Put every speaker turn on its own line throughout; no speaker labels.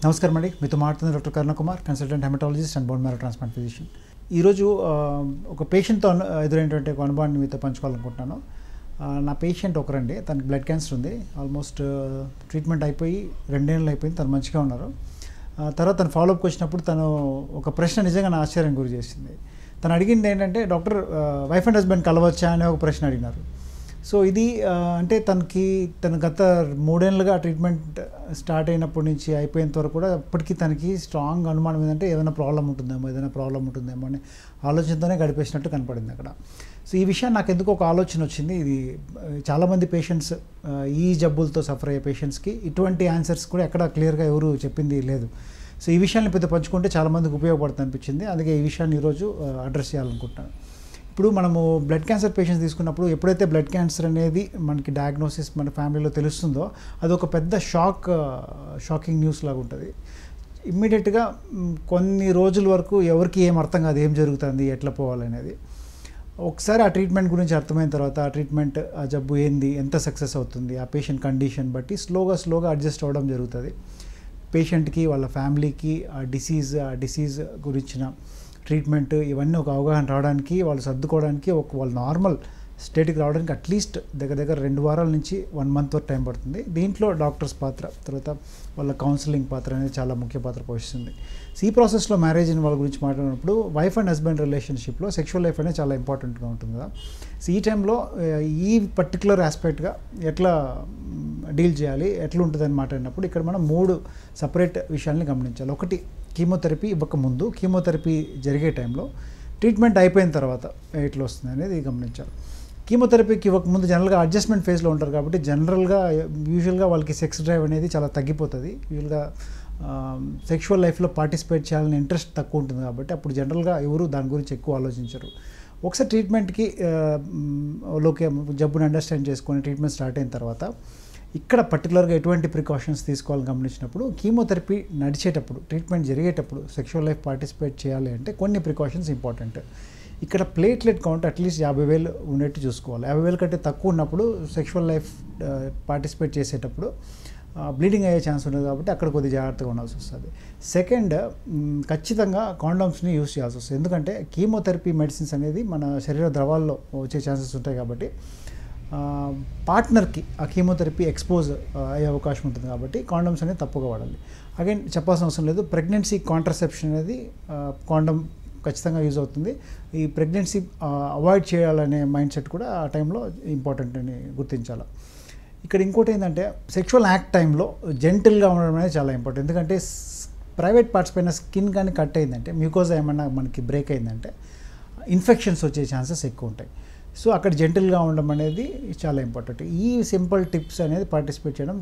నమస్కారం అండి. మీతో మాట్లాడుతున్న doctor Karuna Kumar, consultant haematologist and bone marrow transplant physician. ఈరోజు ఒక పేషెంట్తో ఎదురైనటువంటి ఒక అనుభవాన్ని మీతో పంచుకోవాలనుకుంటున్నాను. నా పేషెంట్ ఒకరండి, తనకి బ్లడ్ క్యాన్సర్ ఉంది. ఆల్మోస్ట్ ట్రీట్మెంట్ అయిపోయి 2 నెలలు అయిపోయింది. తను మంచిగా ఉన్నారు. తర్వాత తను ఫాలోఅప్కి వచ్చినప్పుడు తను ఒక ప్రశ్న నిజంగా నా ఆశ్చర్యం గురి చేసింది. తను అడిగింది ఏంటంటే, డాక్టర్ వైఫ్ అండ్ హస్బెండ్ కలవచ్చా అనే ఒక ప్రశ్న అడిగినారు. సో ఇది అంటే తను గత 3 ఏళ్ళుగా ట్రీట్మెంట్ స్టార్ట్ అయినప్పటి నుంచి అయిపోయేంత వరకు కూడా ఇప్పటికీ తనకి స్ట్రాంగ్ అనుమానం ఏంటంటే ఏదైనా ప్రాబ్లం ఉంటుందేమో అనే ఆలోచనతోనే గడిపేసినట్టు కనపడింది అక్కడ. సో ఈ విషయం నాకు ఎందుకు ఒక ఆలోచన వచ్చింది. ఇది చాలామంది పేషెంట్స్, ఈ జబ్బులతో సఫర్ అయ్యే పేషెంట్స్కి ఇటువంటి ఆన్సర్స్ కూడా ఎక్కడ క్లియర్గా ఎవరు చెప్పింది లేదు. సో ఈ విషయాన్ని పెద్ద పంచుకుంటే చాలామందికి ఉపయోగపడుతుంది అనిపించింది. అందుకే ఈ విషయాన్ని ఈరోజు అడ్రస్ చేయాలనుకుంటున్నాను. ఇప్పుడు మనము బ్లడ్ క్యాన్సర్ పేషెంట్స్ తీసుకున్నప్పుడు ఎప్పుడైతే బ్లడ్ క్యాన్సర్ అనేది మనకి డయాగ్నోసిస్ మన ఫ్యామిలీలో తెలుస్తుందో అది ఒక పెద్ద షాకింగ్ న్యూస్ లాగా ఉంటుంది. ఇమ్మీడియట్గా కొన్ని రోజుల వరకు ఎవరికి ఏం అర్థం కాదు, ఏం జరుగుతుంది, ఎట్లా పోవాలనేది. ఒకసారి ఆ ట్రీట్మెంట్ గురించి అర్థమైన తర్వాత ఆ జబ్బు ఏంది, ఎంత సక్సెస్ అవుతుంది, ఆ పేషెంట్ కండిషన్ బట్టి స్లోగా అడ్జస్ట్ అవ్వడం జరుగుతుంది. పేషెంట్కి, వాళ్ళ ఫ్యామిలీకి ఆ డిసీజ్ గురించిన ట్రీట్మెంట్ ఇవన్నీ ఒక అవగాహన రావడానికి, వాళ్ళు సర్దుకోవడానికి, వాళ్ళు నార్మల్ స్టేట్కి రావడానికి అట్లీస్ట్ దగ్గర 2 వారాల నుంచి 1 మంత్ వరకు టైం పడుతుంది. దీంట్లో డాక్టర్స్ పాత్ర, తర్వాత వాళ్ళ కౌన్సిలింగ్ పాత్ర అనేది చాలా ముఖ్య పాత్ర పోషిస్తుంది. సో ఈ ప్రాసెస్లో మ్యారేజ్ అయిన వాళ్ళ గురించి మాట్లాడినప్పుడు వైఫ్ అండ్ హస్బెండ్ రిలేషన్షిప్లో సెక్షువల్ లైఫ్ అనేది చాలా ఇంపార్టెంట్గా ఉంటుంది కదా. సో ఈ టైంలో ఈ పర్టికులర్ ఆస్పెక్ట్గా ఎట్లా డీల్ చేయాలి, ఎట్లా ఉంటుందని మాట్లాడినప్పుడు ఇక్కడ మనం 3 సపరేట్ విషయాల్ని గమనించాలి. ఒకటి, కీమోథెరపీ ఇవ్వకముందు, కీమోథెరపీ జరిగే టైంలో, ట్రీట్మెంట్ అయిపోయిన తర్వాత ఎట్లా వస్తుంది అనేది గమనించాలి. కీమోథెరపీకి ఇవ్వకముందు జనరల్గా అడ్జస్ట్మెంట్ ఫేజ్లో ఉంటారు కాబట్టి యూజువల్గా వాళ్ళకి సెక్స్ డ్రైవ్ అనేది చాలా తగ్గిపోతుంది. యూజువల్గా సెక్షువల్ లైఫ్లో పార్టిసిపేట్ చేయాలని ఇంట్రెస్ట్ తక్కువ ఉంటుంది కాబట్టి అప్పుడు జనరల్గా ఎవరు దాని గురించి ఎక్కువ ఆలోచించరు. ఒకసారి ట్రీట్మెంట్కి జబ్బుని అండర్స్టాండ్ చేసుకొని ట్రీట్మెంట్ స్టార్ట్ అయిన తర్వాత ఇక్కడ పర్టికులర్గా ఎటువంటి ప్రికాషన్స్ తీసుకోవాలని గమనించినప్పుడు, కీమోథెరపీ నడిచేటప్పుడు, ట్రీట్మెంట్ జరిగేటప్పుడు సెక్షువల్ లైఫ్ పార్టిసిపేట్ చేయాలి అంటే కొన్ని ప్రికాషన్స్ ఇంపార్టెంట్. ఇక్కడ ప్లేట్లెట్ కౌంట్ అట్లీస్ట్ 50,000 ఉన్నట్టు చూసుకోవాలి. 50,000 కంటే తక్కువ ఉన్నప్పుడు సెక్షువల్ లైఫ్ పార్టిసిపేట్ చేసేటప్పుడు బ్లీడింగ్ అయ్యే ఛాన్స్ ఉంటుంది కాబట్టి అక్కడ కొద్దిగా జాగ్రత్తగా ఉండాల్సి వస్తుంది. సెకండ్, ఖచ్చితంగా కాండోమ్స్ని యూస్ చేయాల్సి వస్తుంది. ఎందుకంటే కీమోథెరపీ మెడిసిన్స్ అనేది మన శరీర ద్రవాల్లో వచ్చే ఛాన్సెస్ ఉంటాయి కాబట్టి పార్ట్నర్కి ఆ కీమోథెరపీ ఎక్స్పోజ్ అయ్యే అవకాశం ఉంటుంది కాబట్టి కాండమ్స్ అనేది తప్పుగా వాడాలి. అగైన్ చెప్పాల్సిన అవసరం లేదు, ప్రెగ్నెన్సీ కాంట్రసెప్షన్ అనేది కాండమ్ ఖచ్చితంగా యూజ్ అవుతుంది. ఈ ప్రెగ్నెన్సీ అవాయిడ్ చేయాలనే మైండ్ సెట్ కూడా ఆ టైంలో ఇంపార్టెంట్ అని గుర్తించాలి. ఇక్కడ ఇంకోటి ఏంటంటే, సెక్షువల్ యాక్ట్ టైంలో జెంటిల్గా ఉండడం అనేది చాలా ఇంపార్టెంట్. ఎందుకంటే ప్రైవేట్ పార్ట్స్ పైన స్కిన్ కానీ కట్ అయిందంటే, మ్యూకోజా ఏమన్నా మనకి బ్రేక్ అయిందంటే ఇన్ఫెక్షన్స్ వచ్చే ఛాన్సెస్ ఎక్కువ ఉంటాయి. సో అక్కడ జెంటిల్గా ఉండడం అనేది చాలా ఇంపార్టెంట్. ఈ సింపుల్ టిప్స్ అనేది పార్టిసిపేట్ చేయడం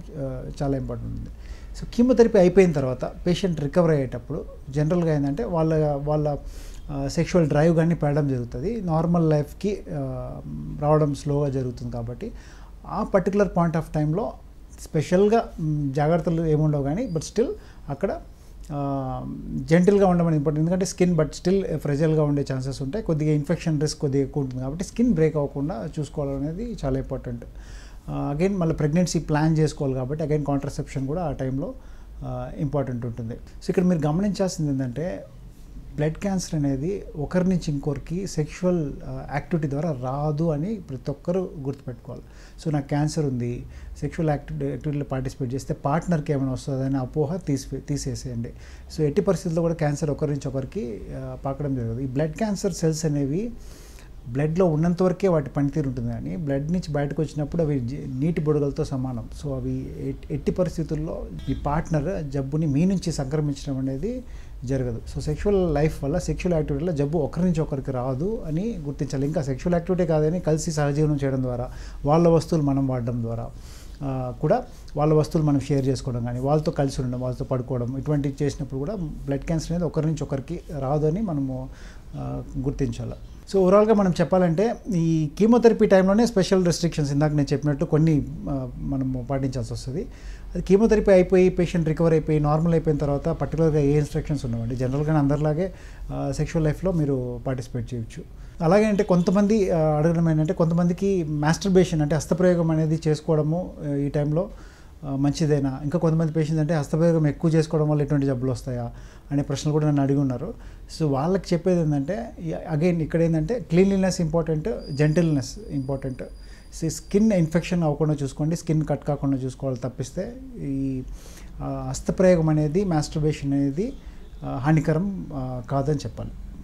చాలా ఇంపార్టెంట్ ఉంది. సో కీమోథెరపీ అయిపోయిన తర్వాత పేషెంట్ రికవర్ అయ్యేటప్పుడు జనరల్గా ఏంటంటే వాళ్ళ సెక్షువల్ డ్రైవ్ కానీ పెరగడం జరుగుతుంది. నార్మల్ లైఫ్కి రావడం స్లోగా జరుగుతుంది కాబట్టి ఆ పర్టికులర్ పాయింట్ ఆఫ్ టైంలో స్పెషల్గా జాగ్రత్తలు ఏముండవు కానీ బట్ స్టిల్ అక్కడ జెంటిల్గా ఉండమని ఇంపార్టెంట్. ఎందుకంటే స్కిన్ బట్ స్టిల్ ఫ్రెజైల్గా ఉండే ఛాన్సెస్ ఉంటాయి. కొద్దిగా ఇన్ఫెక్షన్ రిస్క్ కొద్దిగా ఎక్కువ ఉంటుంది కాబట్టి స్కిన్ బ్రేక్ అవ్వకుండా చూసుకోవాలనేది చాలా ఇంపార్టెంట్. అగైన్ మళ్ళీ ప్రెగ్నెన్సీ ప్లాన్ చేసుకోవాలి కాబట్టి అగైన్ కాంట్రసెప్షన్ కూడా ఆ టైంలో ఇంపార్టెంట్ ఉంటుంది. సో ఇక్కడ మీరు గమనించాల్సింది ఏంటంటే, బ్లడ్ క్యాన్సర్ అనేది ఒకరి నుంచి ఇంకొకరికి సెక్షువల్ యాక్టివిటీ ద్వారా రాదు అని ప్రతి ఒక్కరూ గుర్తుపెట్టుకోవాలి. సో నాకు క్యాన్సర్ ఉంది, సెక్షువల్ యాక్టివిటీలో పార్టిసిపేట్ చేస్తే పార్ట్నర్కి ఏమైనా వస్తుందని అపోహ తీసేసేయండి. సో ఎట్టి పరిస్థితుల్లో కూడా క్యాన్సర్ ఒకరి నుంచి ఒకరికి పాకడం జరగదు. ఈ బ్లడ్ క్యాన్సర్ సెల్స్ అనేవి బ్లడ్లో ఉన్నంతవరకే వాటి పనితీరు ఉంటుంది కానీ బ్లడ్ నుంచి బయటకు వచ్చినప్పుడు అవి నీటి బుడగలతో సమానం. సో అవి ఎట్టి పరిస్థితుల్లో మీ పార్ట్నర్ జబ్బుని మీ నుంచి సంక్రమించడం అనేది జరగదు. సో సెక్షువల్ లైఫ్ వల్ల, సెక్షువల్ యాక్టివిటీలో జబ్బు ఒకరి నుంచి ఒకరికి రాదు అని గుర్తించాలి. ఇంకా సెక్షువల్ యాక్టివిటీ కాదని కలిసి సహజీవనం చేయడం ద్వారా, వాళ్ళ వస్తువులు మనం వాడడం ద్వారా కూడా, వాళ్ళ వస్తువులు మనం షేర్ చేసుకోవడం కానీ, వాళ్ళతో కలిసి ఉండడం, వాళ్ళతో పడుకోవడం, ఇటువంటివి చేసినప్పుడు కూడా బ్లడ్ క్యాన్సర్ అనేది ఒకరి నుంచి ఒకరికి రాదు అని మనము గుర్తించాలి. సో ఓవరాల్గా మనం చెప్పాలంటే ఈ కీమోథెరపీ టైంలోనే స్పెషల్ రెస్ట్రిక్షన్స్ ఇందాక నేను చెప్పినట్టు కొన్ని మనము పాటించాల్సి వస్తుంది. అది కీమోథెరపీ అయిపోయి పేషెంట్ రికవర్ అయిపోయి నార్మల్ అయిపోయిన తర్వాత పర్టికులర్గా ఏ ఇన్స్ట్రక్షన్స్ ఉండవండి. జనరల్గా అందరిలాగే సెక్షువల్ లైఫ్లో మీరు పార్టిసిపేట్ చేయొచ్చు. అలాగే అంటే కొంతమంది అడగడం ఏంటంటే, కొంతమందికి మాస్టర్బేషన్ అంటే హస్తప్రయోగం అనేది చేసుకోవడము ఈ టైంలో మంచిదేనా, ఇంకా కొంతమంది పేషెంట్స్ అంటే హస్తప్రయోగం ఎక్కువ చేసుకోవడం వల్ల ఎటువంటి జబ్బులు వస్తాయా అనే ప్రశ్నలు కూడా నన్ను అడిగి ఉన్నారు. సో వాళ్ళకి చెప్పేది ఏంటంటే అగైన్ ఇక్కడ ఏంటంటే cleanliness important, gentleness important. Skin infection అవ్వకుండా చూసుకోండి, స్కిన్ కట్ కాకుండా చూసుకోవాలి తప్పిస్తే ఈ హస్తప్రయోగం అనేది, మాస్టర్బేషన్ అనేది హానికరం కాదని చెప్పాలి.